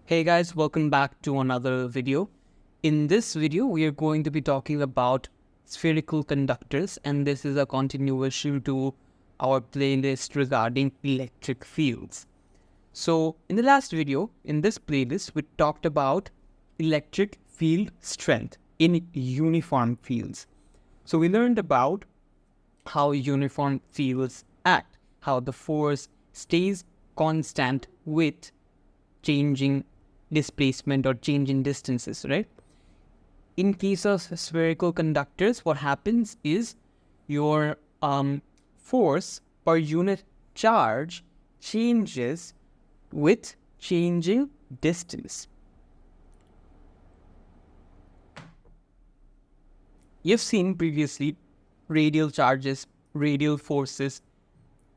Hey guys, welcome back to another video. In this video, we are going to be talking about spherical conductors, and this is a continuation to our playlist regarding electric fields. So in the last video, in this playlist, we talked about electric field strength in uniform fields. So we learned about how uniform fields act, how the force stays constant with changing displacement or change in distances, right? In case of spherical conductors, what happens is your force per unit charge changes with changing distance. You've seen previously radial charges, radial forces.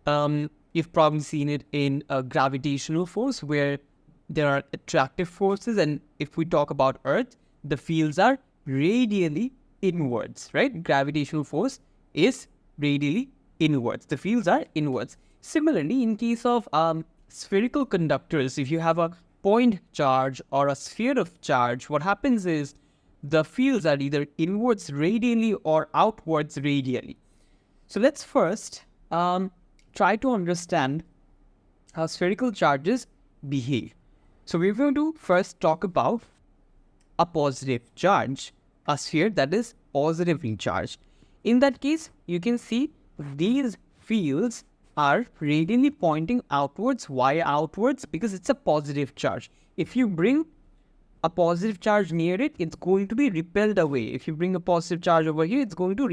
You've probably seen it in a gravitational force where there are attractive forces, and if we talk about Earth, the fields are radially inwards, right? Gravitational force is radially inwards. The fields are inwards. Similarly, in case of spherical conductors, if you have a point charge or a sphere of charge, what happens is the fields are either inwards radially or outwards radially. So let's first try to understand how spherical charges behave. So we're going to first talk about a positive charge, a sphere that is positively charged. In that case, you can see these fields are radially pointing outwards. Why outwards? Because it's a positive charge. If you bring a positive charge near it, it's going to be repelled away. If you bring a positive charge over here, it's going to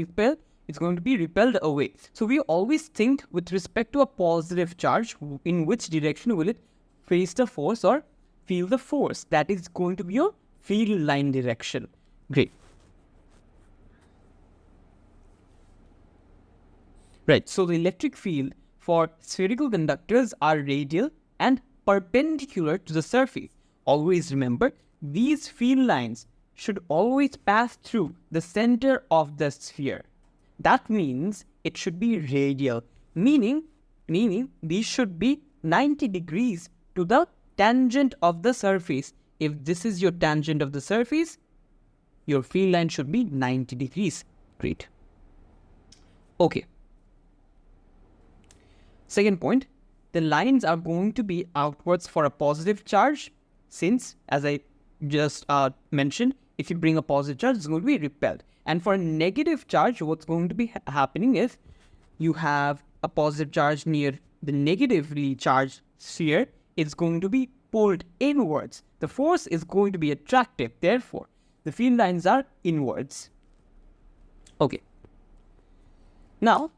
be repelled away. So we always think with respect to a positive charge, in which direction will it face the force or feel the force? That is going to be your field line direction. Great. Right, so the electric field for spherical conductors are radial and perpendicular to the surface. Always remember, these field lines should always pass through the center of the sphere. That means it should be radial, meaning these should be 90 degrees to the tangent of the surface. If this is your tangent of the surface, your field line should be 90 degrees. Great. Okay. Second point, the lines are going to be outwards for a positive charge, since, as I just mentioned, if you bring a positive charge, it's going to be repelled. And for a negative charge, what's going to be happening is you have a positive charge near the negatively charged sphere. It's going to be pulled inwards. The force is going to be attractive. Therefore, the field lines are inwards. Okay. Now,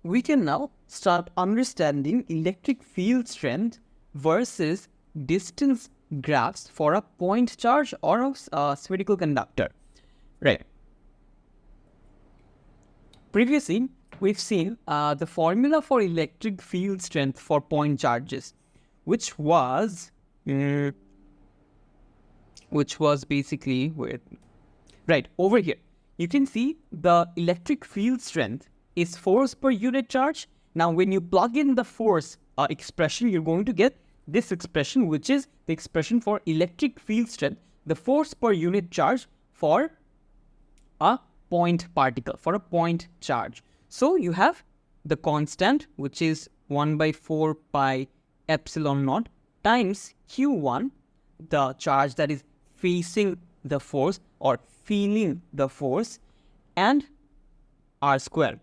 we can now start understanding electric field strength versus distance graphs for a point charge or a spherical conductor. Right. Previously, we've seen the formula for electric field strength for point charges, which was basically right over here. You can see the electric field strength is force per unit charge. Now, when you plug in the force expression, you're going to get this expression, which is the expression for electric field strength, the force per unit charge for a point particle, for a point charge. So you have the constant, which is 1 by 4 pi epsilon naught times q1, the charge that is facing the force or feeling the force, and r square.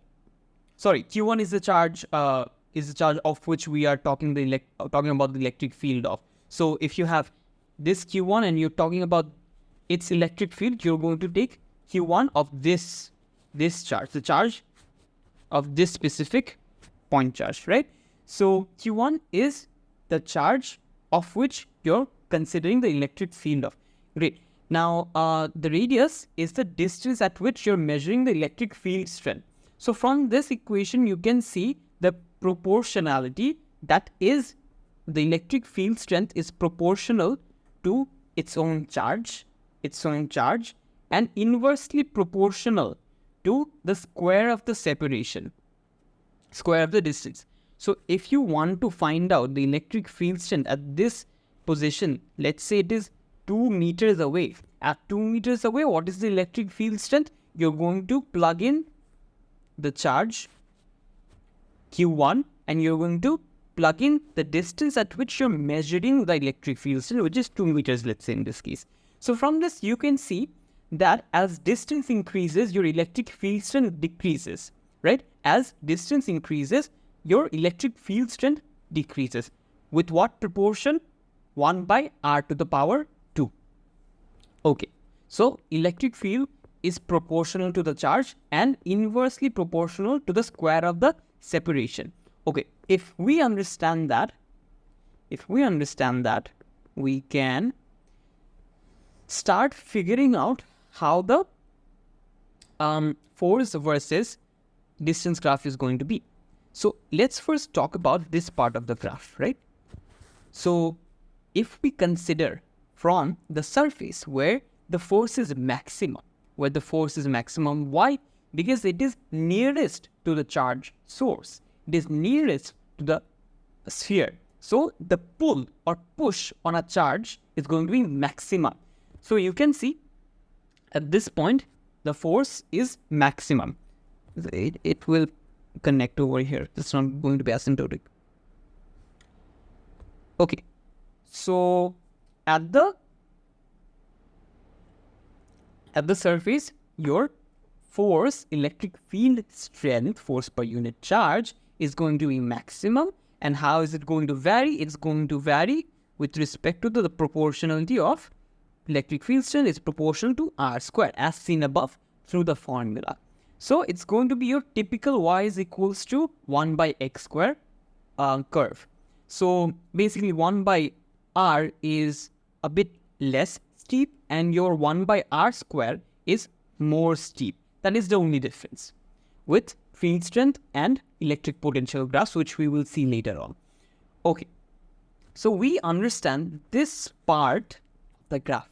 Sorry, q1 is the charge of which we are talking about the electric field of. So if you have this q1 and you're talking about its electric field, you're going to take q1 of this charge, the charge of this specific point charge, right? So q1 is the charge of which you're considering the electric field of. Great. Now, the radius is the distance at which you're measuring the electric field strength. So from this equation, you can see the proportionality, that is, the electric field strength is proportional to its own charge, and inversely proportional to the square of the separation, square of the distance. So if you want to find out the electric field strength at this position, let's say it is 2 meters away. At 2 meters away, what is the electric field strength? You're going to plug in the charge Q1 and you're going to plug in the distance at which you're measuring the electric field strength, which is 2 meters, let's say in this case. So from this, you can see that as distance increases, your electric field strength decreases, right? As distance increases, your electric field strength decreases. With what proportion? 1 by r to the power 2. Okay, so electric field is proportional to the charge and inversely proportional to the square of the separation. Okay, if we understand that, we can start figuring out how the force versus distance graph is going to be. So let's first talk about this part of the graph, right? So if we consider from the surface where the force is maximum, why? Because it is nearest to the charge source. It is nearest to the sphere. So the pull or push on a charge is going to be maximum. So you can see at this point, the force is maximum. It will connect over here. It's not going to be asymptotic. Okay. So at the surface, your force, electric field strength, force per unit charge is going to be maximum. And how is it going to vary? It's going to vary with respect to the proportionality of electric field strength is proportional to r square as seen above through the formula. So it's going to be your typical y is equals to 1 by x square curve. So basically 1 by r is a bit less steep and your 1 by r square is more steep. That is the only difference with field strength and electric potential graphs, which we will see later on. Okay, so we understand this part of the graph.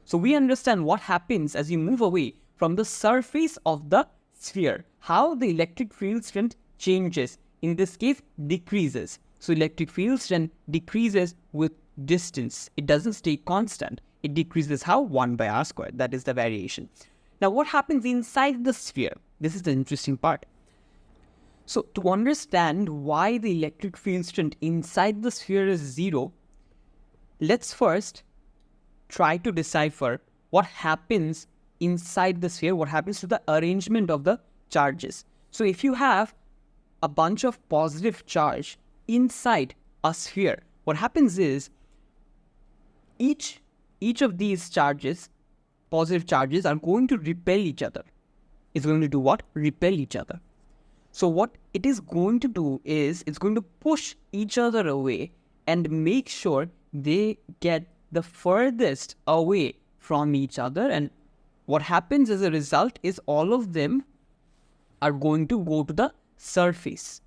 So we understand what happens as you move away from the surface of the sphere, how the electric field strength changes, in this case decreases. So electric field strength decreases with distance. It doesn't stay constant. It decreases how? 1 by r squared. That is the variation. Now what happens inside the sphere? This is the interesting part. So to understand why the electric field strength inside the sphere is 0, let's first try to decipher what happens inside the sphere, what happens to the arrangement of the charges. So if you have a bunch of positive charge inside a sphere, what happens is each of these charges, positive charges, are going to repel each other. It's going to do what? Repel each other. So what it is going to do is it's going to push each other away and make sure they get the furthest away from each other. And what happens as a result is all of them are going to go to the surface,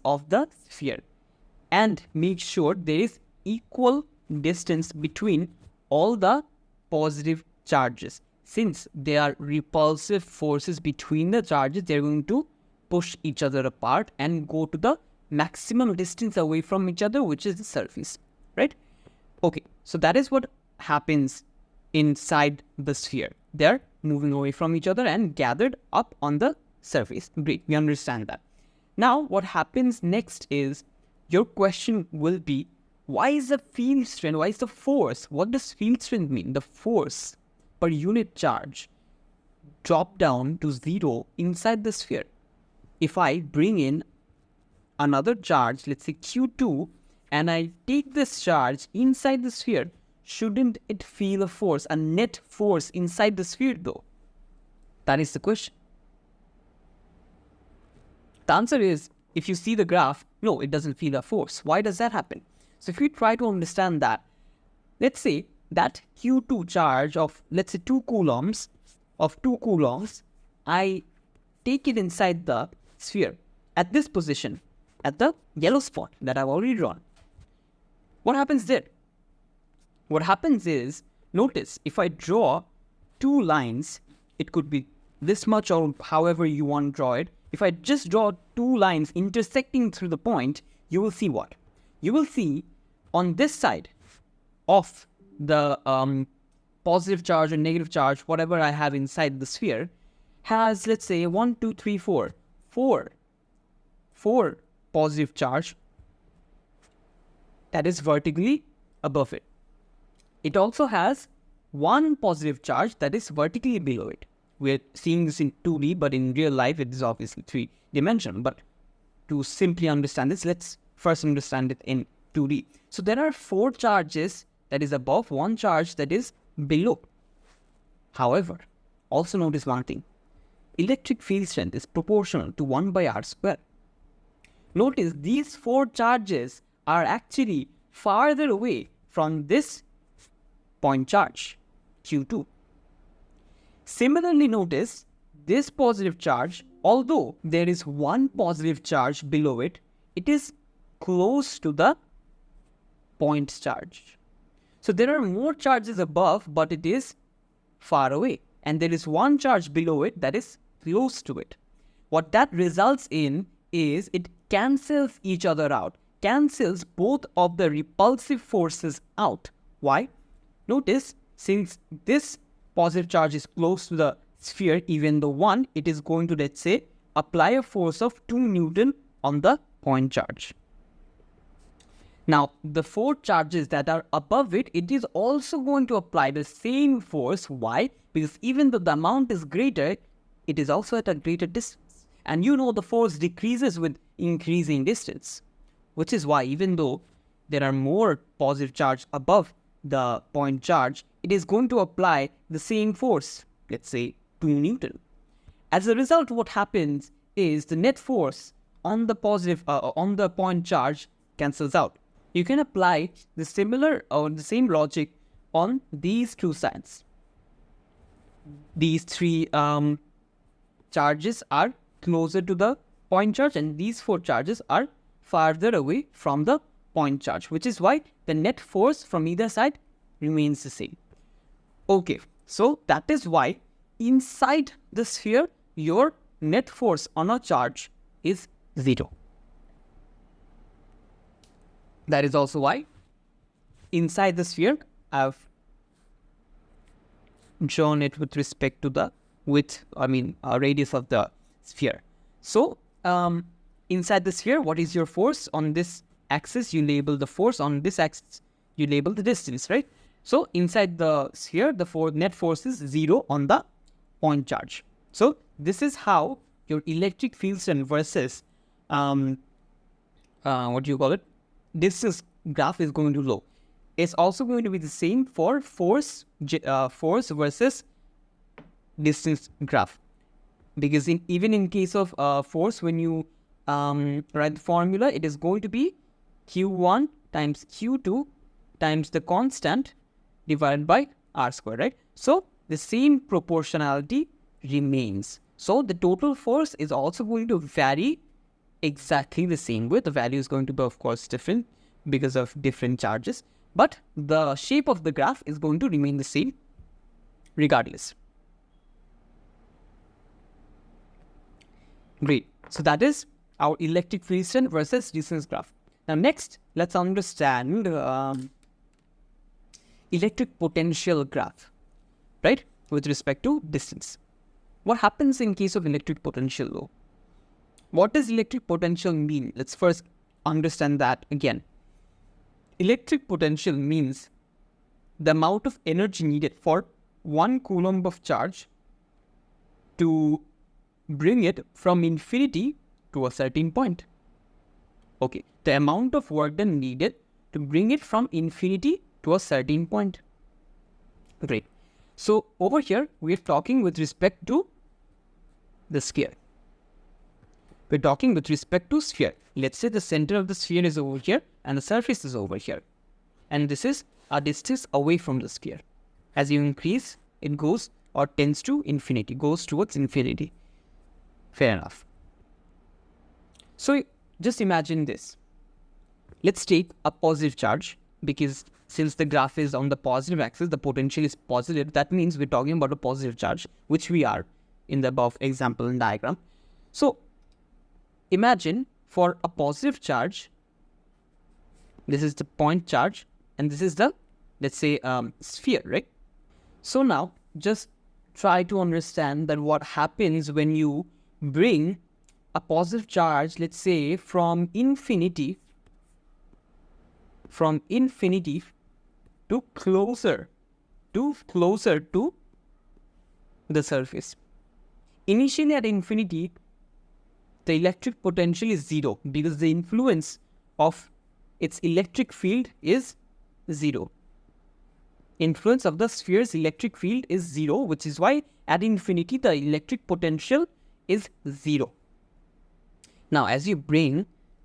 of the sphere and make sure there is equal distance between all the positive charges. Since there are repulsive forces between the charges, they're going to push each other apart and go to the maximum distance away from each other, which is the surface, right? Okay, so that is what happens inside the sphere. They're moving away from each other and gathered up on the surface. Great, we understand that. Now, what happens next is your question will be, why is the field strength, why is the force, what does field strength mean? The force per unit charge drop down to 0 inside the sphere. If I bring in another charge, let's say Q2, and I take this charge inside the sphere, shouldn't it feel a force, a net force inside the sphere though? That is the question. The answer is, if you see the graph, no, it doesn't feel a force. Why does that happen? So if we try to understand that, let's say that Q2 charge of, let's say 2 coulombs, I take it inside the sphere at this position, at the yellow spot that I've already drawn. What happens there? What happens is, notice, if I draw 2 lines, it could be this much or however you want to draw it. If I just draw 2 lines intersecting through the point, you will see what? You will see on this side of the positive charge or negative charge, whatever I have inside the sphere, has, let's say, 1, 2, 3, 4, 4 positive charge that is vertically above it. It also has 1 positive charge that is vertically below it. We're seeing this in 2D, but in real life it is obviously 3-dimensional. But to simply understand this, let's first understand it in 2D. So there are 4 charges that is above, 1 charge that is below. However, also notice one thing. Electric field strength is proportional to 1 by r square. Notice these 4 charges are actually farther away from this point charge, Q2. Similarly, notice this positive charge, although there is 1 positive charge below it, it is close to the point charge. So there are more charges above, but it is far away. And there is 1 charge below it that is close to it. What that results in is it cancels each other out, cancels both of the repulsive forces out. Why? Notice, since this positive charge is close to the sphere, even the 1, it is going to, let's say, apply a force of 2 Newton on the point charge. Now, the 4 charges that are above it, it is also going to apply the same force. Why? Because even though the amount is greater, it is also at a greater distance. And you know the force decreases with increasing distance, which is why even though there are more positive charge above the point charge, it is going to apply the same force, let's say 2 Newton. As a result, what happens is the net force on the positive, on the point charge cancels out. You can apply the similar or the same logic on these 2 sides. These 3 charges are closer to the point charge and these 4 charges are farther away from the point charge, which is why the net force from either side remains the same. Okay, so that is why inside the sphere, your net force on a charge is 0. That is also why inside the sphere, I've drawn it with respect to the width, radius of the sphere. So, inside the sphere, what is your force? On this axis, you label the force. On this axis, you label the distance, right? So, inside the sphere, the net force is 0 on the point charge. So, this is how your electric field strength versus, distance graph is going to look. It's also going to be the same for force versus distance graph. Because even in case of force, when you write the formula, it is going to be Q1 times Q2 times the constant divided by r square, right? So the same proportionality remains. So the total force is also going to vary exactly the same way. The value is going to be, of course, different because of different charges. But the shape of the graph is going to remain the same regardless. Great. So that is our electric field strength versus distance graph. Now next, let's understand electric potential graph, right? With respect to distance. What happens in case of electric potential though? What does electric potential mean? Let's first understand that again. Electric potential means the amount of energy needed for 1 coulomb of charge to bring it from infinity to a certain point. Okay, the amount of work done needed to bring it from infinity to a certain point. Great. So over here, we're talking with respect to the sphere. We're talking with respect to sphere. Let's say the center of the sphere is over here and the surface is over here. And this is a distance away from the sphere. As you increase, it goes or tends to infinity, goes towards infinity. Fair enough. So just imagine this. Let's take a positive charge, because since the graph is on the positive axis, the potential is positive. That means we're talking about a positive charge, which we are in the above example and diagram. So imagine for a positive charge, This is the point charge, and this is the, let's say, sphere, right? So now just try to understand that what happens when you bring a positive charge, let's say, from infinity to closer to the surface. Initially at infinity, the electric potential is 0 because the influence of its electric field is 0. Influence of the sphere's electric field is 0, which is why at infinity the electric potential is 0. Now, as you bring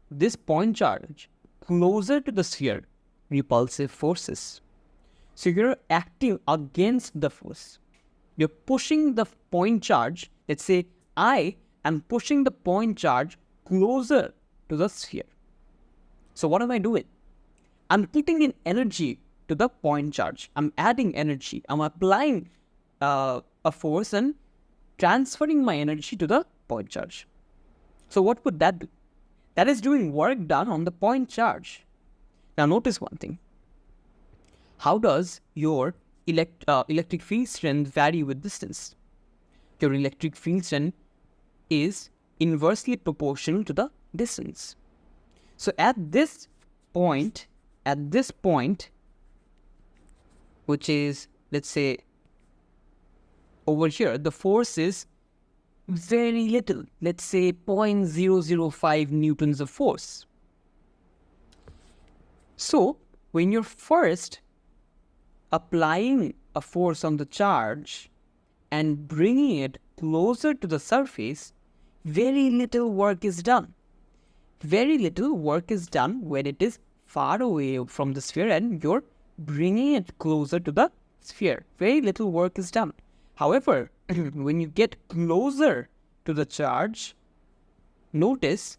this point charge closer to the sphere, repulsive forces. So you're acting against the force. You're pushing the point charge. Let's say I am pushing the point charge closer to the sphere. So what am I doing? I'm putting in energy to the point charge. I'm adding energy. I'm applying a force and transferring my energy to the point charge. So what would that do? That is doing work done on the point charge. Now notice one thing. How does your electric field strength vary with distance? Your electric field strength is inversely proportional to the distance. So at this point, which is, let's say, over here, the force is very little, let's say 0.005 newtons of force. So when you're first applying a force on the charge and bringing it closer to the surface, very little work is done. Very little work is done when it is far away from the sphere and you're bringing it closer to the sphere. Very little work is done. However, when you get closer to the charge, notice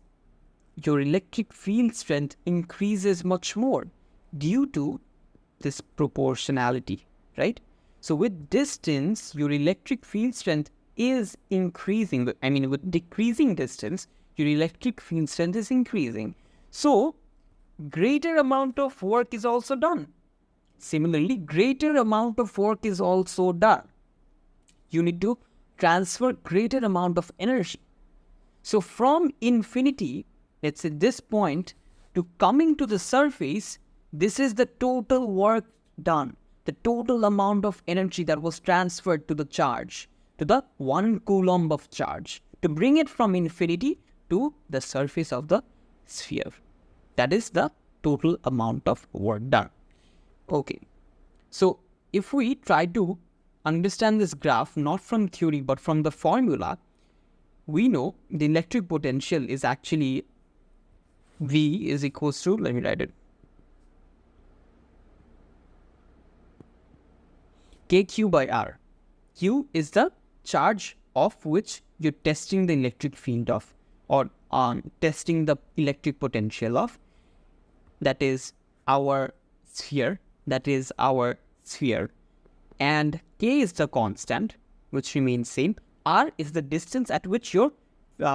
your electric field strength increases much more due to this proportionality, right? So with distance, your electric field strength is increasing. I mean, with decreasing distance, your electric field strength is increasing. So greater amount of work is also done. Similarly, greater amount of work is also done. You need to transfer greater amount of energy. So from infinity, let's say this point, to coming to the surface, this is the total work done. The total amount of energy that was transferred to the charge, to the 1 coulomb of charge, to bring it from infinity to the surface of the sphere. That is the total amount of work done. Okay, so if we try to understand this graph not from theory but from the formula, we know the electric potential is actually V is equals to, let me write it, KQ by R. Q is the charge of which you're testing the electric field of, or testing the electric potential of. That is our sphere. And K is the constant, which remains same. R is the distance at which you're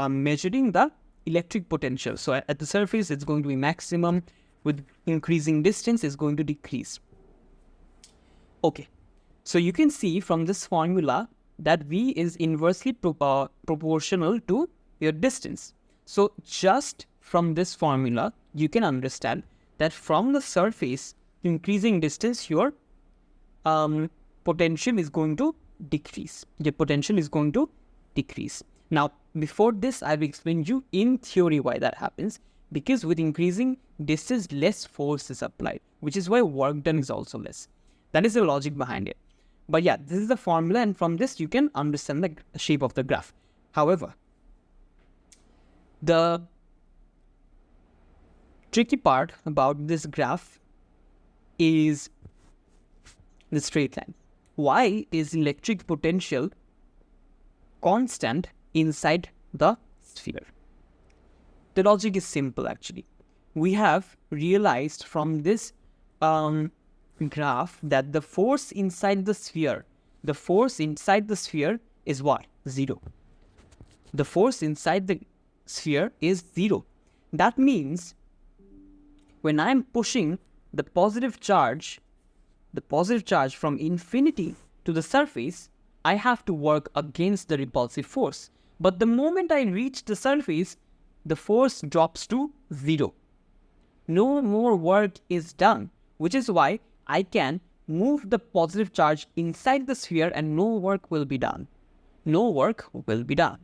measuring the electric potential. So at the surface, it's going to be maximum. With increasing distance, it's going to decrease. Okay, so you can see from this formula that V is inversely proportional to your distance. So just from this formula, you can understand that from the surface to increasing distance, your potential is going to decrease. Your potential is going to decrease. Now, before this, I've explained you in theory why that happens. Because with increasing distance, less force is applied, which is why work done is also less. That is the logic behind it. But yeah, this is the formula, and from this, you can understand the shape of the graph. However, the tricky part about this graph is the straight line. Why is electric potential constant inside the sphere? The logic is simple actually. We have realized from this graph that the force inside the sphere is what? 0. The force inside the sphere is 0. That means when I'm pushing the positive charge from infinity to the surface, I have to work against the repulsive force. But the moment I reach the surface, the force drops to 0. No more work is done, which is why I can move the positive charge inside the sphere and no work will be done. No work will be done.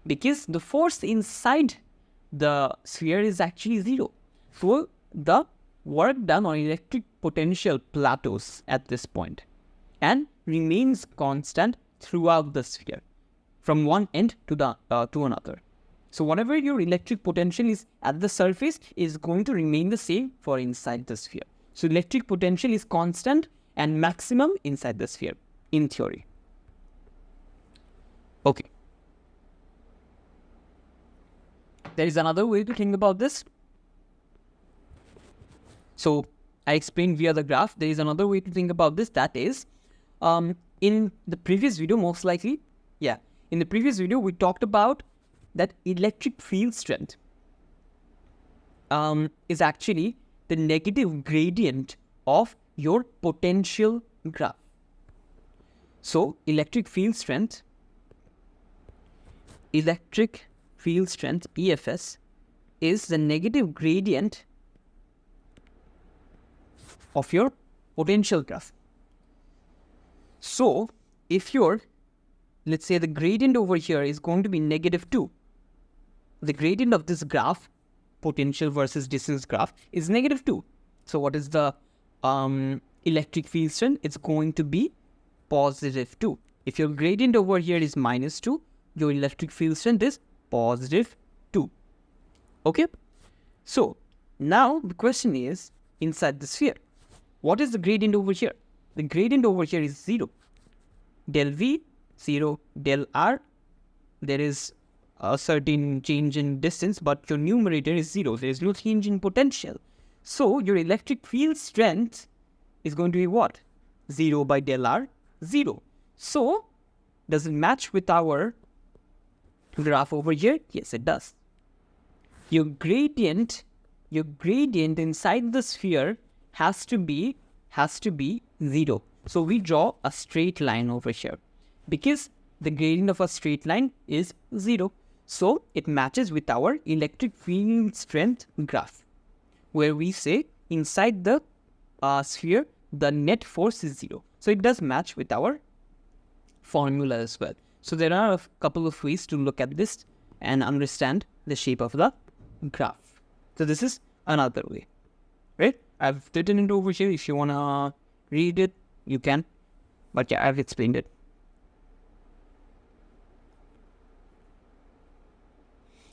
Because the force inside the sphere is actually 0. So the work done on electric potential plateaus at this point and remains constant throughout the sphere from one end to another. So whatever your electric potential is at the surface is going to remain the same for inside the sphere. So electric potential is constant and maximum inside the sphere in theory. Okay. There is another way to think about this. So I explained via the graph. There is another way to think about this. That is, in the previous video, most likely, in the previous video, we talked about that electric field strength is actually the negative gradient of your potential graph. So electric field strength, EFS, is the negative gradient of your potential graph. So if let's say the gradient over here is going to be -2, the gradient of this graph, potential versus distance graph, is -2. So what is the electric field strength? It's going to be +2. If your gradient over here is -2, your electric field strength is +2. Okay? So now the question is, inside the sphere, what is the gradient over here? The gradient over here is 0. Del V, 0. Del R, there is a certain change in distance, but your numerator is 0. There is no change in potential. So your electric field strength is going to be what? 0 by del R, 0. So does it match with our graph over here? Yes, it does. Your gradient inside the sphere has to be 0. So we draw a straight line over here because the gradient of a straight line is 0. So it matches with our electric field strength graph, where we say inside the sphere the net force is 0. So it does match with our formula as well. So there are a couple of ways to look at this and understand the shape of the graph. So this is another way, right? I've written it over here. If you want to read it, you can. But yeah, I've explained it.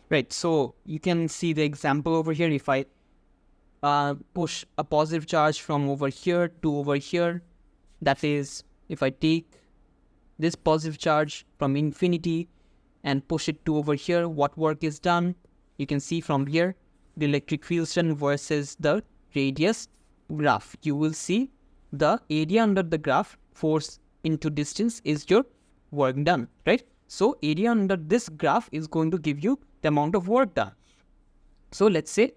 Right, so you can see the example over here. If I push a positive charge from over here to over here, that is, if I take this positive charge from infinity and push it to over here, what work is done? You can see from here, the electric field strength versus the radius graph. You will see the area under the graph, force into distance, is your work done, right? So area under this graph is going to give you the amount of work done. So let's say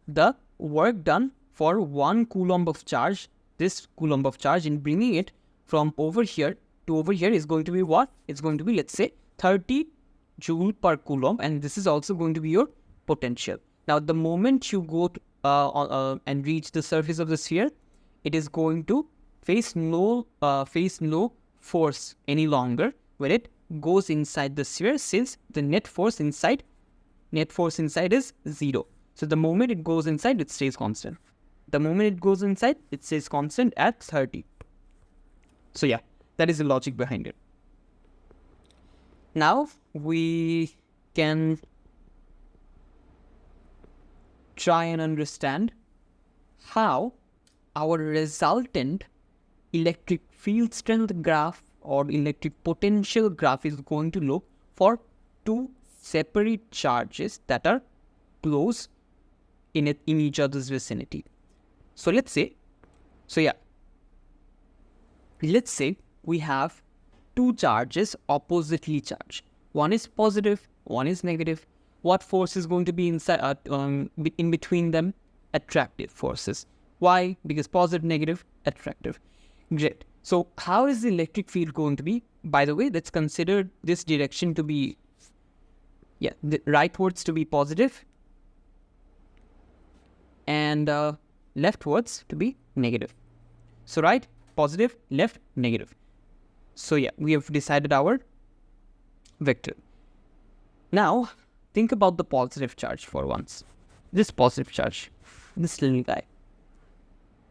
the work done for 1 coulomb of charge, this coulomb of charge, in bringing it from over here to over here is going to be what? It's going to be, let's say, 30 joule per coulomb, and this is also going to be your potential. Now the moment you go to, and reach the surface of the sphere, it is going to face no force any longer when it goes inside the sphere, since the net force inside is 0. So the moment it goes inside, it stays constant. The moment it goes inside, it stays constant at 30. So yeah, that is the logic behind it. Now we can try and understand how our resultant electric field strength graph or electric potential graph is going to look for two separate charges that are close in each other's vicinity. So let's say we have two charges oppositely charged. One is positive, one is negative. What force is going to be inside in between them? attractive forces. Why? Because positive, negative, attractive. Great. So how is the electric field going to be? By the way, let's consider this direction to be, the rightwards to be positive and leftwards to be negative. So right, positive, left, negative. So we have decided our vector. Now, think about the positive charge for once. This positive charge, this little guy,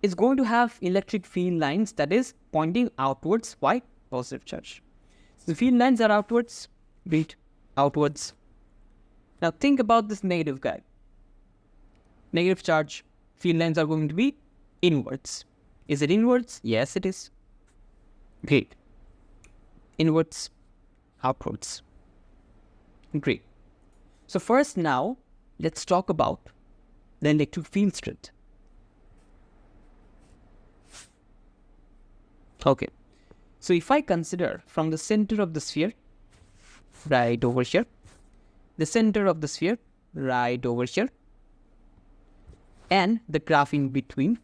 is going to have electric field lines that is pointing outwards. Why? Positive charge. So the field lines are outwards, beat outwards. Now think about this negative guy. Negative charge, field lines are going to be inwards. Is it inwards? Yes, it is. Great. Inwards, outwards. Great. So first now, let's talk about the electric field strength. Okay. So if I consider from the center of the sphere, right over here, the center of the sphere, right over here, and the graph in between,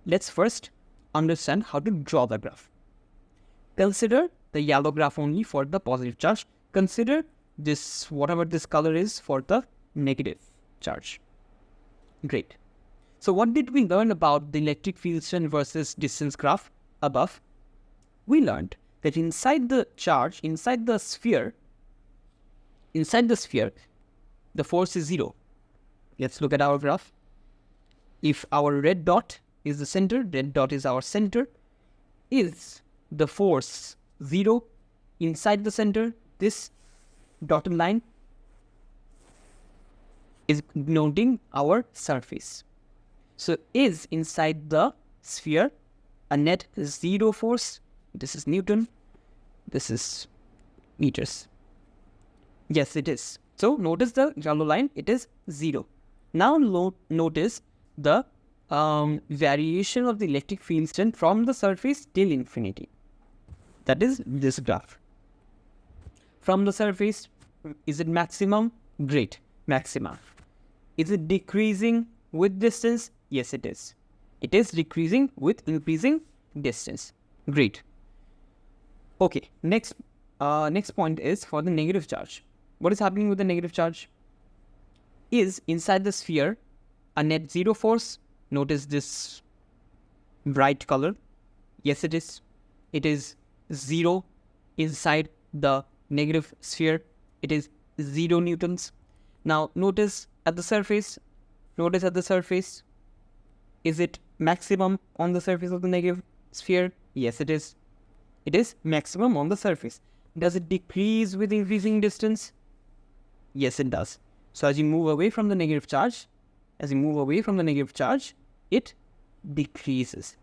let's first understand how to draw the graph. Consider the yellow graph only for the positive charge. Consider this, whatever this color is, for the negative charge. Great. So what did we learn about the electric field strength versus distance graph above? We learned that inside the charge, inside the sphere, the force is 0. Let's look at our graph. If our red dot is the center, red dot is our center, is the force 0 inside the center? This dotted line is denoting our surface. So is inside the sphere a net 0 force? This is Newton. This is meters. Yes, it is. So notice the yellow line, it is 0. Now notice the variation of the electric field strength from the surface till infinity. That is this graph. From the surface, is it maximum? Great, maximum. Is it decreasing with distance? Yes, it is. It is decreasing with increasing distance. Great. Okay, next point is for the negative charge. What is happening with the negative charge? Is inside the sphere a net 0 force? Notice this bright color. Yes, it is. It is 0 inside the negative sphere. It is 0 newtons. Now notice at the surface. Is it maximum on the surface of the negative sphere? Yes, it is. It is maximum on the surface. Does it decrease with increasing distance? Yes, it does. So as you move away from the negative charge, it decreases.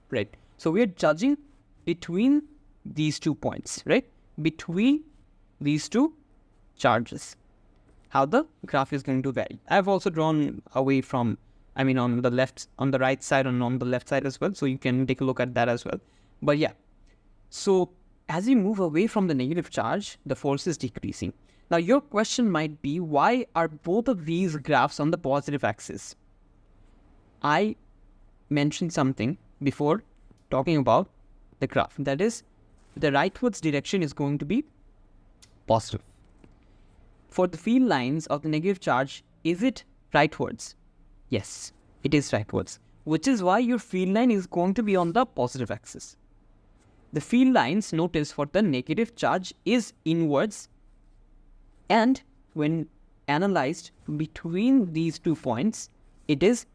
Right. So we are judging between these 2 points, right? Between these 2 charges, how the graph is going to vary. I've also drawn away from, on the right side and on the left side as well. So you can take a look at that as well. But so as you move away from the negative charge, the force is decreasing. Now your question might be, why are both of these graphs on the positive axis? I mentioned something before talking about the graph. That is, the rightwards direction is going to be positive. For the field lines of the negative charge, is it rightwards? Yes, it is rightwards, which is why your field line is going to be on the positive axis. The field lines, notice, for the negative charge is inwards, and when analyzed between these 2 points, it is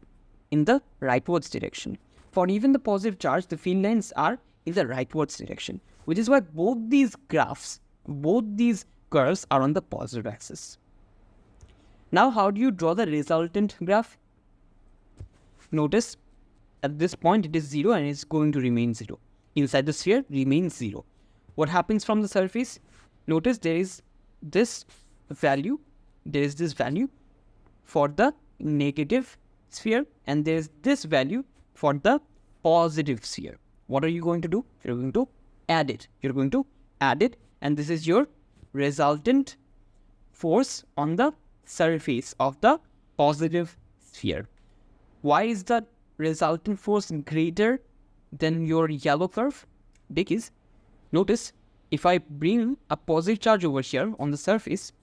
in the rightwards direction. For even the positive charge, the field lines are in the rightwards direction, which is why both these curves are on the positive axis. Now, how do you draw the resultant graph? Notice at this point it is 0 and it's going to remain 0. Inside the sphere remains 0. What happens from the surface? Notice there is this value for the negative sphere and there is this value for the positive sphere. What are you going to do? You're going to add it. And this is your resultant force on the surface of the positive sphere. Why is the resultant force greater than your yellow curve? Because notice, if I bring a positive charge over here on the surface,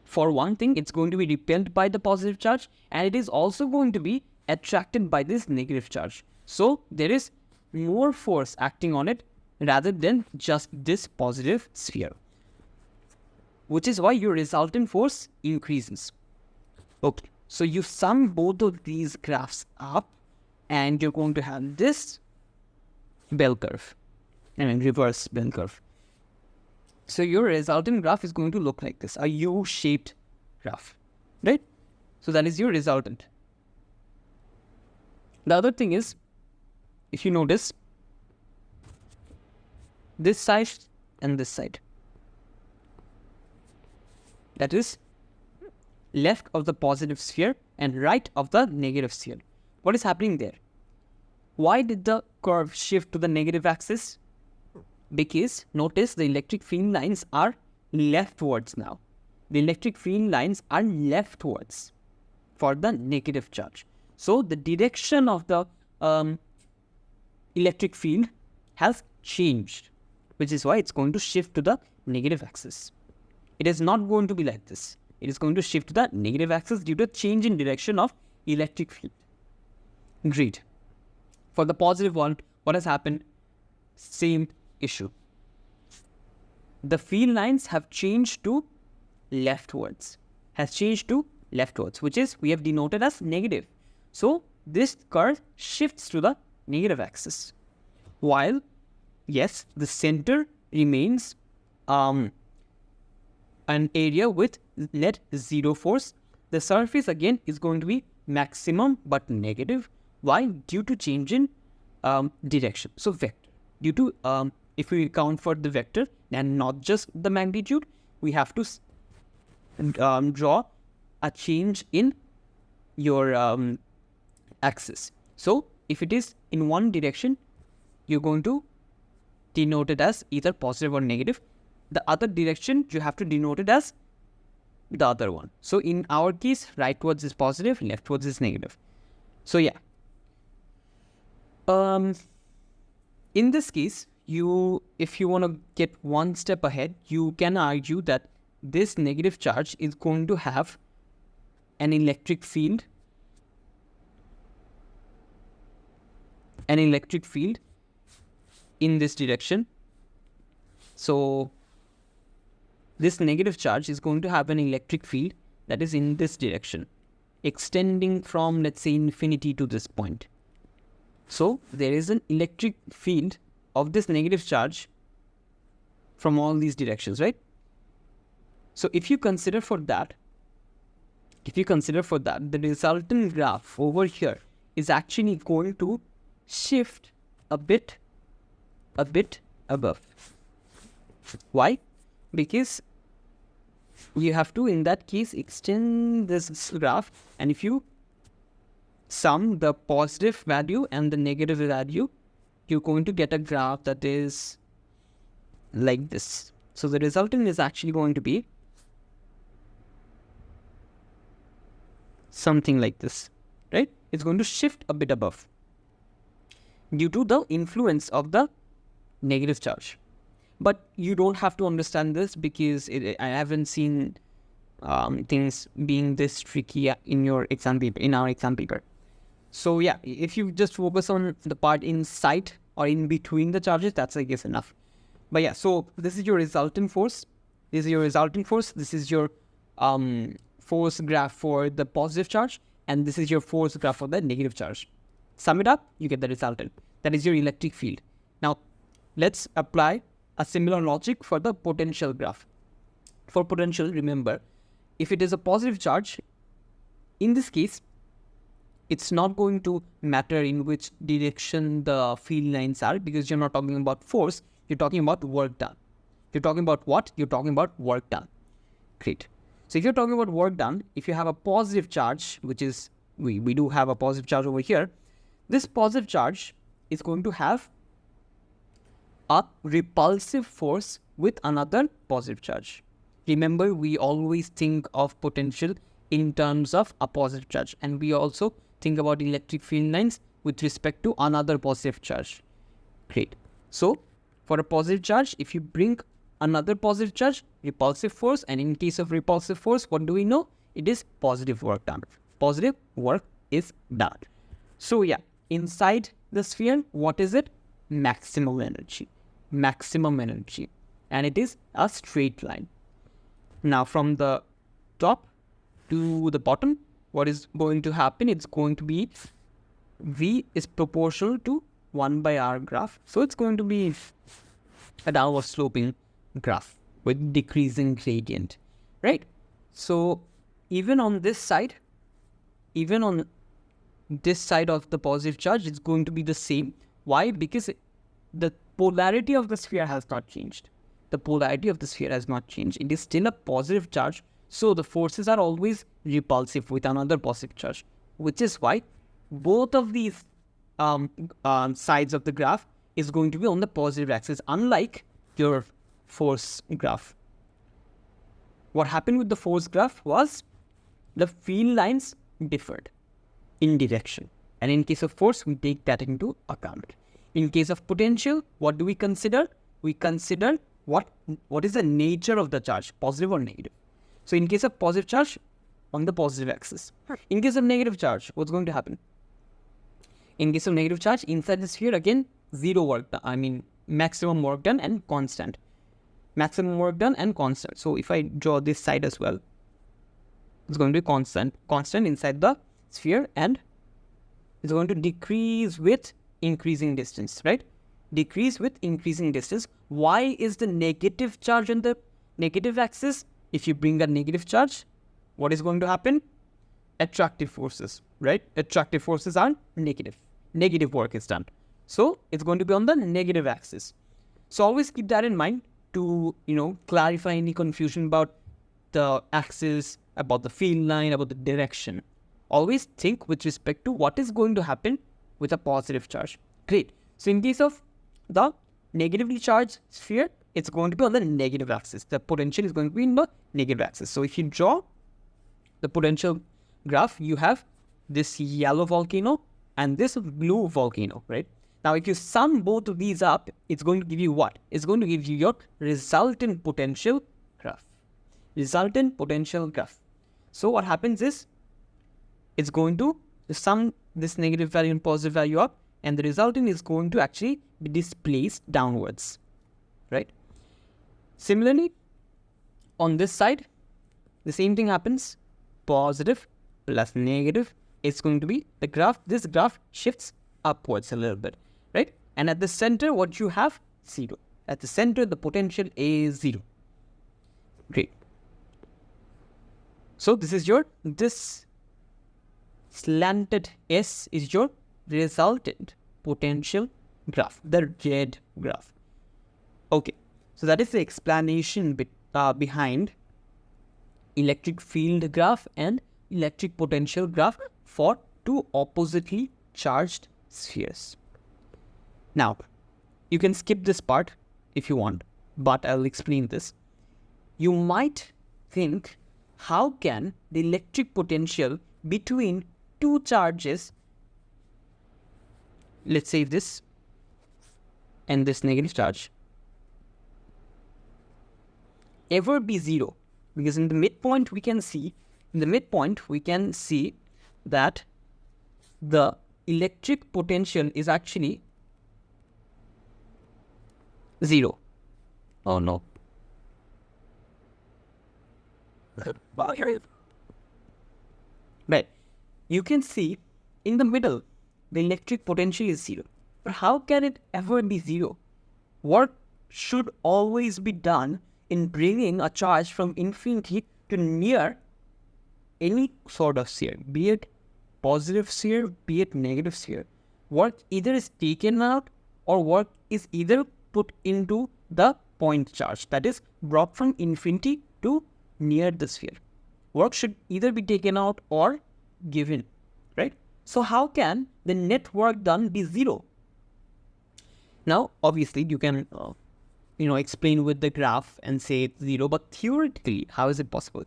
for one thing, it's going to be repelled by the positive charge, and it is also going to be attracted by this negative charge. So there is more force acting on it rather than just this positive sphere, which is why your resultant force increases. Okay, so you sum both of these graphs up and you're going to have this bell curve, reverse bell curve. So your resultant graph is going to look like this, a U-shaped graph, right? So that is your resultant. The other thing is, if you notice, this side and this side, that is left of the positive sphere and right of the negative sphere. What is happening there? Why did the curve shift to the negative axis? Because notice the electric field lines are leftwards now. The electric field lines are leftwards for the negative charge. So the direction of the electric field has changed, which is why it's going to shift to the negative axis. It is not going to be like this. It is going to shift to the negative axis due to change in direction of electric field. Great. For the positive one, what has happened? Same issue. The field lines have changed to leftwards. Which is we have denoted as negative. So this curve shifts to the negative axis. While, yes, the center remains an area with net zero force. The surface again is going to be maximum but negative. Why? Due to change in direction. So vector. Due to if we account for the vector and not just the magnitude, we have to draw a change in your axis. So if it is in one direction, you're going to denote it as either positive or negative. The other direction, you have to denote it as the other one. So in our case, rightwards is positive, leftwards is negative. So yeah. In this case, if you want to get one step ahead, you can argue that this negative charge is going to have an electric field in this direction. So this negative charge is going to have an electric field that is in this direction, extending from, let's say, infinity to this point. So there is an electric field of this negative charge from all these directions, right? So if you consider for that, the resultant graph over here is actually going to shift a bit above. Why? Because you have to, in that case, extend this graph, and if you sum the positive value and the negative value, you're going to get a graph that is like this. So the resultant is actually going to be something like this, right? It's going to shift a bit above due to the influence of the negative charge. But you don't have to understand this because I haven't seen things being this tricky in our exam paper. So yeah, if you just focus on the part inside or in between the charges, that's, I guess, enough. But yeah, so this is your resultant force. This is your force graph for the positive charge, and this is your force graph for the negative charge. Sum it up, you get the resultant. That is your electric field. Now, let's apply a similar logic for the potential graph. For potential, remember, if it is a positive charge, in this case, it's not going to matter in which direction the field lines are, because you're not talking about force, you're talking about work done. You're talking about what? You're talking about work done. Great. So if you're talking about work done, if you have a positive charge, which is, we do have a positive charge over here, this positive charge is going to have a repulsive force with another positive charge. Remember, we always think of potential in terms of a positive charge, and we also think about electric field lines with respect to another positive charge. Great. So for a positive charge, if you bring another positive charge, repulsive force, and in case of repulsive force, what do we know? It is positive work done. Positive work is done. So yeah, inside the sphere, what is it? Maximum energy. Maximum energy. And it is a straight line. Now from the top to the bottom, what is going to happen? It's going to be V is proportional to 1 by R graph. So it's going to be a downward sloping graph with decreasing gradient, right? So even on this side, even on this side of the positive charge, it's going to be the same. Why? Because the polarity of the sphere has not changed. The polarity of the sphere has not changed. It is still a positive charge. So the forces are always repulsive with another positive charge, which is why both of these sides of the graph is going to be on the positive axis, unlike your force graph. What happened with the force graph was the field lines differed in direction. And in case of force, we take that into account. In case of potential, what do we consider? We consider what is the nature of the charge, positive or negative. So in case of positive charge, on the positive axis. In case of negative charge, what's going to happen? In case of negative charge, inside the sphere, again, zero work done. I mean, maximum work done and constant. Maximum work done and constant. So if I draw this side as well, it's going to be constant inside the sphere, and it's going to decrease with increasing distance, right? Decrease with increasing distance. Why is the negative charge on the negative axis? If you bring a negative charge, what is going to happen? Attractive forces, right? Attractive forces are negative. Negative work is done. So it's going to be on the negative axis. So always keep that in mind to, clarify any confusion about the axis, about the field line, about the direction. Always think with respect to what is going to happen with a positive charge. Great. So in case of the negatively charged sphere, it's going to be on the negative axis. The potential is going to be in the negative axis. So if you draw the potential graph, you have this yellow volcano and this blue volcano, right? Now, if you sum both of these up, it's going to give you what? It's going to give you your resultant potential graph. Resultant potential graph. So what happens is, it's going to sum this negative value and positive value up, and the resultant is going to actually be displaced downwards, right? Similarly, on this side, the same thing happens. Positive plus negative is going to be the graph. This graph shifts upwards a little bit, right? And at the center, what you have? 0. At the center, the potential is 0. Great. So this slanted S is your resultant potential graph, the red graph. Okay, so that is the explanation behind electric field graph and electric potential graph for two oppositely charged spheres. Now, you can skip this part if you want, but I'll explain this. You might think, how can the electric potential between two charges, let's say this and this negative charge, ever be 0? Because in the midpoint we can see that the electric potential is actually 0. Oh no. Right. You can see in the middle the electric potential is 0. But how can it ever be 0? Work should always be done in bringing a charge from infinity to near any sort of sphere, be it positive sphere, be it negative sphere. Work either is taken out or work is either put into the point charge, that is brought from infinity to near the sphere. Work should either be taken out or given, right? So how can the net work done be 0? Now, obviously, you can explain with the graph and say it's 0, but theoretically, how is it possible?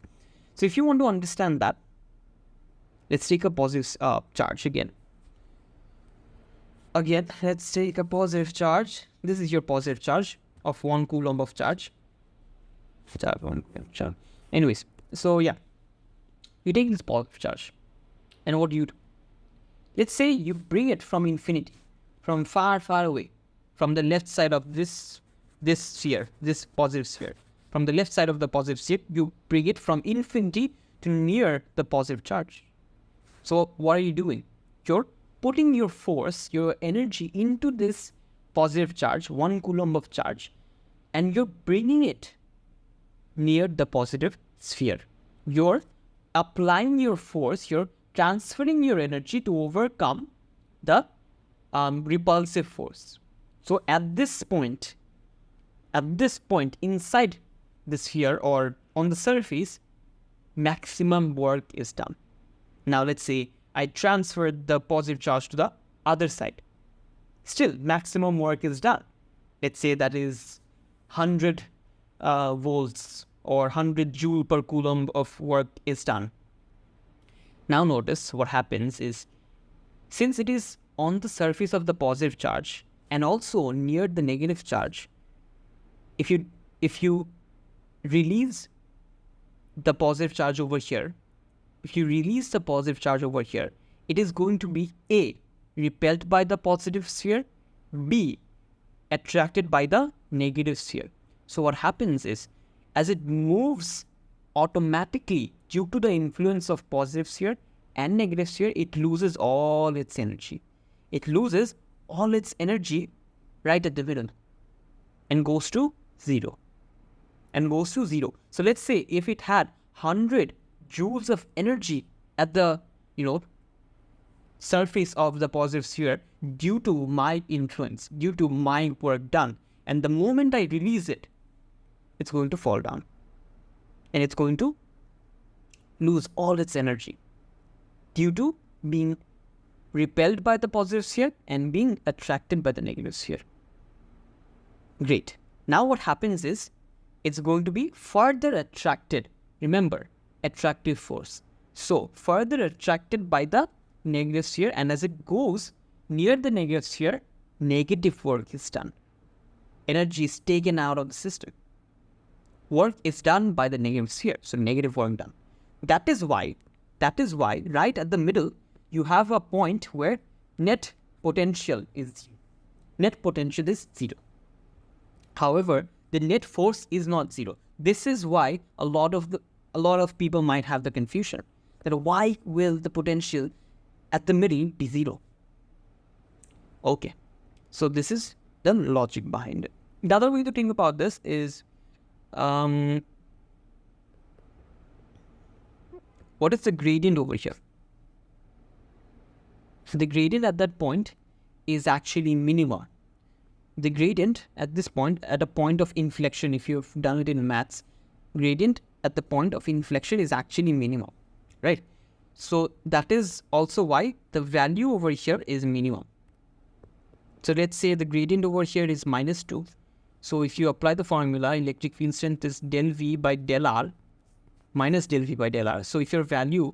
So if you want to understand that, let's take a positive charge again. Let's take a positive charge. This is your positive charge of 1 coulomb of charge. Anyways, so yeah, you take this positive charge, and what do you do? Let's say you bring it from infinity, from far, far away, from the left side of this sphere, this positive sphere. From the left side of the positive sphere, you bring it from infinity to near the positive charge. So what are you doing? You're putting your force, your energy into this positive charge, 1 coulomb of charge, and you're bringing it near the positive sphere. You're applying your force, you're transferring your energy to overcome the repulsive force. So at this point inside the sphere or on the surface, maximum work is done. Now let's say I transferred the positive charge to the other side. Still, maximum work is done. Let's say that is 100 volts or 100 joule per coulomb of work is done. Now notice what happens is, since it is on the surface of the positive charge and also near the negative charge, if you release the positive charge over here, it is going to be A, repelled by the positive sphere, B, attracted by the negative sphere. So what happens is, as it moves automatically due to the influence of positive sphere and negative sphere, it loses all its energy. It loses all its energy right at the middle and goes to 0. So let's say if it had 100 joules of energy at the surface of the positive sphere due to my influence, due to my work done, and the moment I release it, it's going to fall down and it's going to lose all its energy due to being repelled by the positive sphere and being attracted by the negative sphere. Great. Now what happens is, it's going to be further attracted. Remember, attractive force. So further attracted by the negative sphere, and as it goes near the negative sphere, negative work is done. Energy is taken out of the system. Work is done by the negative sphere, so negative work done. That is why right at the middle you have a point where net potential is 0. However, the net force is not 0. This is why a lot of people might have the confusion that why will the potential at the middle be 0? Okay, so this is the logic behind it. The other way to think about this is, what is the gradient over here? So the gradient at that point is actually minima. The gradient at this point, at a point of inflection, if you've done it in maths, gradient at the point of inflection is actually minimum, right? So that is also why the value over here is minimum. So let's say the gradient over here is -2. So if you apply the formula, electric field strength is del V by del R minus del V by del R. So if your value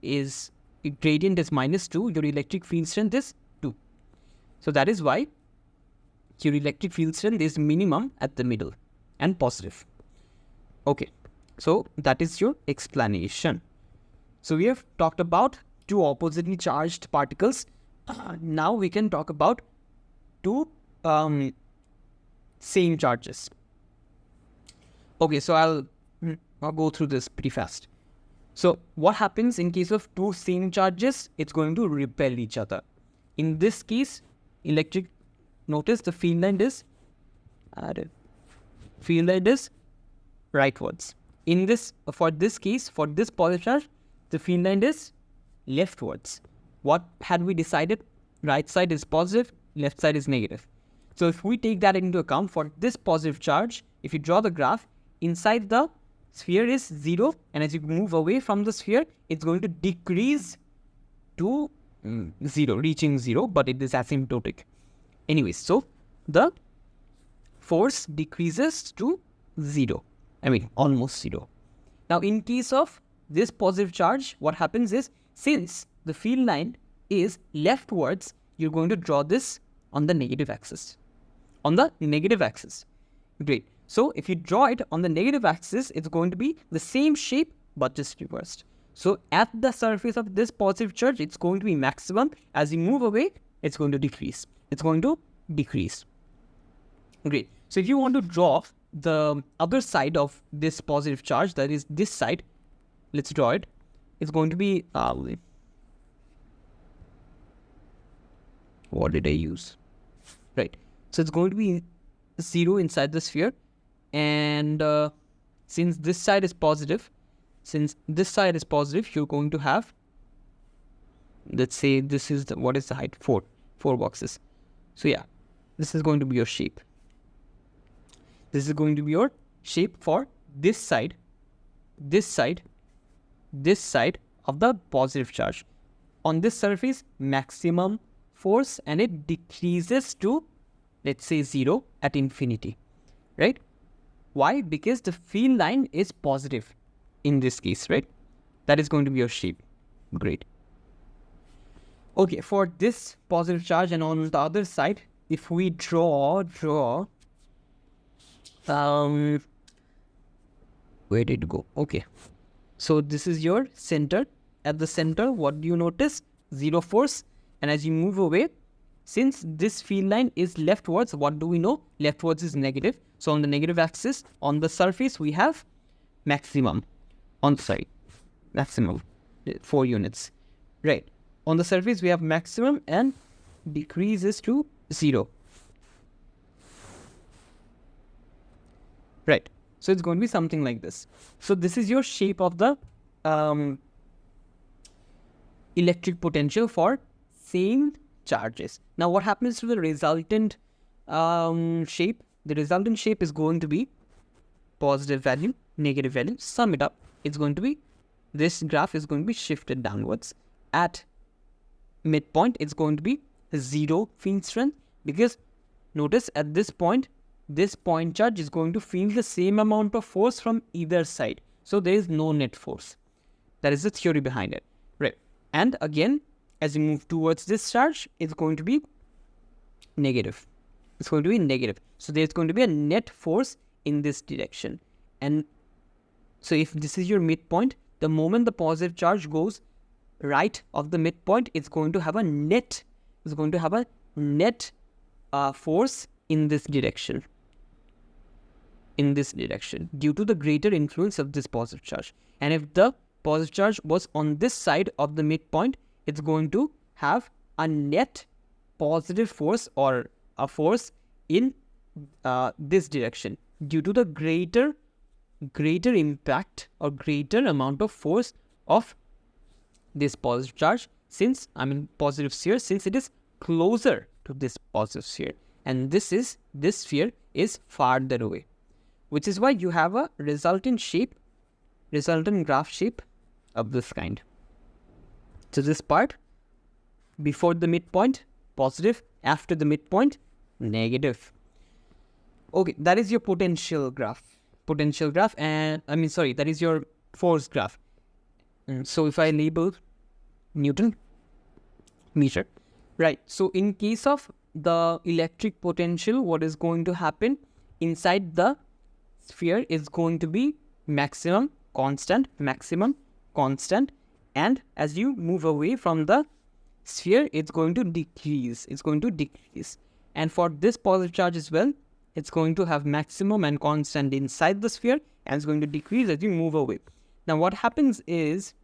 is, gradient is -2, your electric field strength is 2. So that is why your electric field strength is minimum at the middle and positive. Okay, so that is your explanation. So we have talked about two oppositely charged particles. Now we can talk about two same charges. Okay, so I'll go through this pretty fast. So what happens in case of two same charges? It's going to repel each other. In this case, notice the field line is rightwards. For this case, for this positive charge, the field line is leftwards. What had we decided? Right side is positive, left side is negative. So if we take that into account, for this positive charge, if you draw the graph, inside the sphere is 0, and as you move away from the sphere, it's going to decrease to 0, reaching 0, but it is asymptotic. Anyways, so the force decreases to 0. I mean, almost 0. Now, in case of this positive charge, what happens is, since the field line is leftwards, you're going to draw this on the negative axis. On the negative axis. Great. So, if you draw it on the negative axis, it's going to be the same shape, but just reversed. So, at the surface of this positive charge, it's going to be maximum. As you move away, it's going to decrease. It's going to decrease. Great. So, if you want to draw the other side of this positive charge, that is this side, let's draw it. It's going to be, what did I use? Right. So, it's going to be 0 inside the sphere. And since this side is positive, you're going to have, let's say this is the, what is the height? 4 boxes. So yeah, this is going to be your shape. This is going to be your shape for this side of the positive charge. On this surface, maximum force, and it decreases to, let's say, 0 at infinity, right? Why? Because the field line is positive in this case, right? That is going to be your shape. Great. Okay, for this positive charge, and on the other side, if we draw, where did it go? Okay. So this is your center. At the center, what do you notice? 0 force. And as you move away, since this field line is leftwards, what do we know? Leftwards is negative. So on the negative axis, on the surface, we have maximum. On the side, maximum, 4 units. Right. On the surface, we have maximum and decreases to 0. Right. So it's going to be something like this. So this is your shape of the electric potential for same charges. Now, what happens to the resultant shape? The resultant shape is going to be positive value, negative value. Sum it up. It's going to be, this graph is going to be shifted downwards. At midpoint, it's going to be 0 field strength, because notice at this point charge is going to feel the same amount of force from either side. So there is no net force. That is the theory behind it. Right. And again, as you move towards this charge, it's going to be negative. It's going to be negative. So there's going to be a net force in this direction. And so if this is your midpoint, the moment the positive charge goes right of the midpoint, it's going to have a net. It's going to have a net force in this direction. Due to the greater influence of this positive charge. And if the positive charge was on this side of the midpoint, it's going to have a net positive force, or a force in this direction, due to the greater impact or greater amount of force of this positive charge, positive sphere, since it is closer to this positive sphere, and this sphere is farther away, which is why you have a resultant graph shape of this kind. So this part, before the midpoint, positive, after the midpoint, negative. Okay, that is your potential graph, and that is your force graph. So if I label Newton meter, right? So in case of the electric potential, what is going to happen inside the sphere is going to be maximum constant, and as you move away from the sphere, it's going to decrease. And for this positive charge as well, it's going to have maximum and constant inside the sphere, and it's going to decrease as you move away. Now what happens is,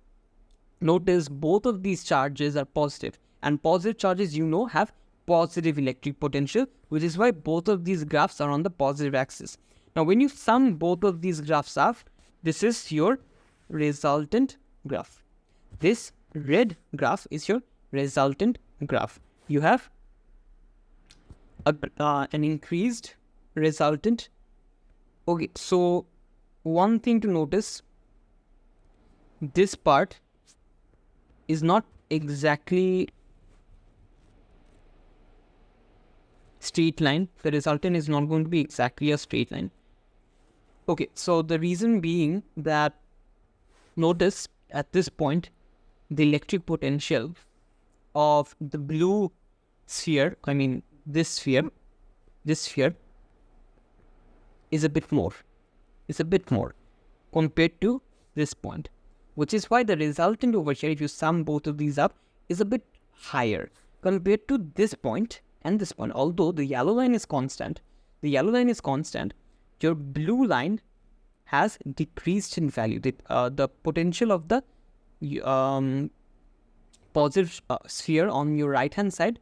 notice both of these charges are positive, and positive charges have positive electric potential, which is why both of these graphs are on the positive axis. Now when you sum both of these graphs up, this is your resultant graph. This red graph is your resultant graph. You have an increased resultant. Okay, so one thing to notice, this part is not exactly straight line. The resultant is not going to be exactly a straight line. Okay, so the reason being that, notice at this point, the electric potential of the blue sphere, this sphere is a bit more. It's a bit more compared to this point, which is why the resultant over here, if you sum both of these up, is a bit higher compared to this point and this point. Although the yellow line is constant, your blue line has decreased in value. The potential of the positive sphere on your right hand side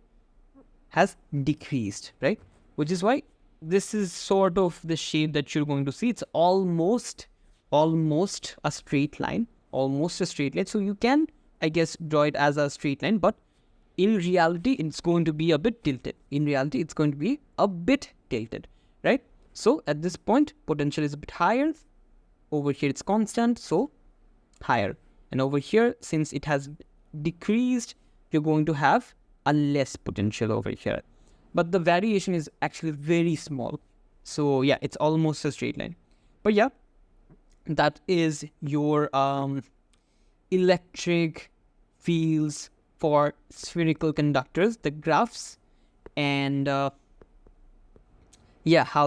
has decreased, right? Which is why this is sort of the shape that you're going to see. It's almost a straight line, So you can, I guess, draw it as a straight line, but in reality, it's going to be a bit tilted. Right? So at this point, potential is a bit higher. Over here, it's constant, so higher. And over here, since it has decreased, you're going to have a less potential over here. But the variation is actually very small. So yeah, it's almost a straight line. But yeah, that is your electric fields for spherical conductors, the graphs, and how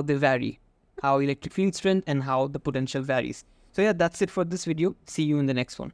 they vary, how electric field strength and how the potential varies. So yeah, that's it for this video. See you in the next one.